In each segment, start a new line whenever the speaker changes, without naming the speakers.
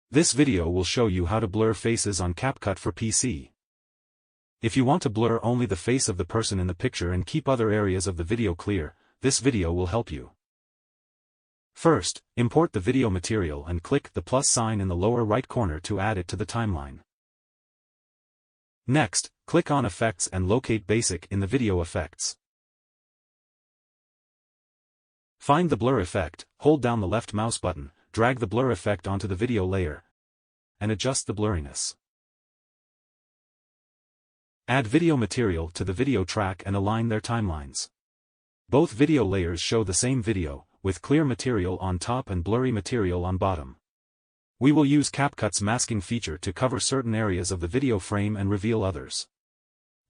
This video will show you how to blur faces on Capcut for PC. If you want to blur only the face of the person in the picture and keep other areas of the video clear, this video will help you. First, import the video material and click the plus sign in the lower right corner to add it to the timeline. Next, click on Effects and locate Basic in the Video Effects. Find the blur effect, hold down the left mouse button, drag the blur effect onto the video layer, and adjust the blurriness. Add video material to the video track and align their timelines. Both video layers show the same video, with clear material on top and blurry material on bottom. We will use Capcut's masking feature to cover certain areas of the video frame and reveal others.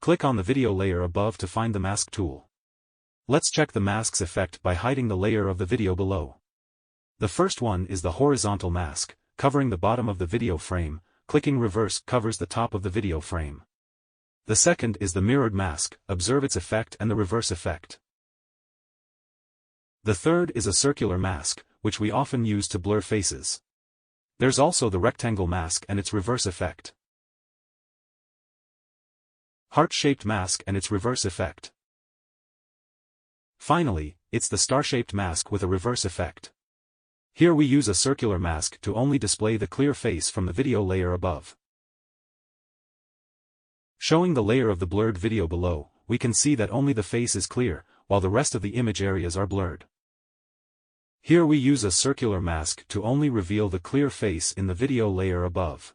Click on the video layer above to find the mask tool. Let's check the mask's effect by hiding the layer of the video below. The first one is the horizontal mask, covering the bottom of the video frame. Clicking reverse covers the top of the video frame. The second is the mirrored mask, observe its effect and the reverse effect. The third is a circular mask, which we often use to blur faces. There's also the rectangle mask and its reverse effect. Heart-shaped mask and its reverse effect. Finally, it's the star-shaped mask with a reverse effect. Here we use a circular mask to only display the clear face from the video layer above. Showing the layer of the blurred video below, we can see that only the face is clear, while the rest of the image areas are blurred. Here we use a circular mask to only reveal the clear face in the video layer above.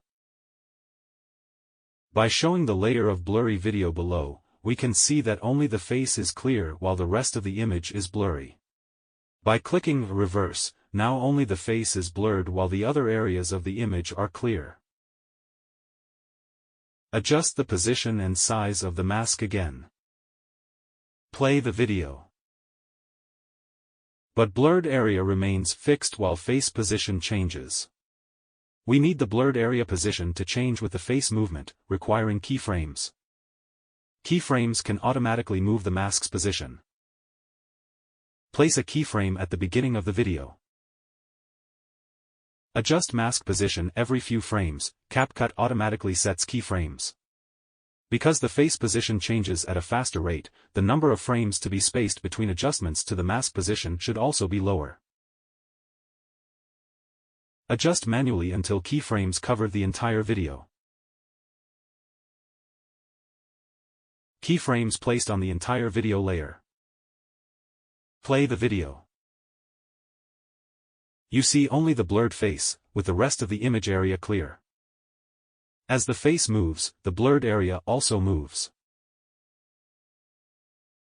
By showing the layer of blurry video below, we can see that only the face is clear while the rest of the image is blurry. By clicking reverse, now only the face is blurred while the other areas of the image are clear. Adjust the position and size of the mask again. Play the video. But blurred area remains fixed while face position changes. We need the blurred area position to change with the face movement, requiring keyframes. Keyframes can automatically move the mask's position. Place a keyframe at the beginning of the video. Adjust mask position every few frames. Capcut automatically sets keyframes. Because the face position changes at a faster rate, the number of frames to be spaced between adjustments to the mask position should also be lower. Adjust manually until keyframes cover the entire video. Keyframes placed on the entire video layer. Play the video. You see only the blurred face, with the rest of the image area clear. As the face moves, the blurred area also moves.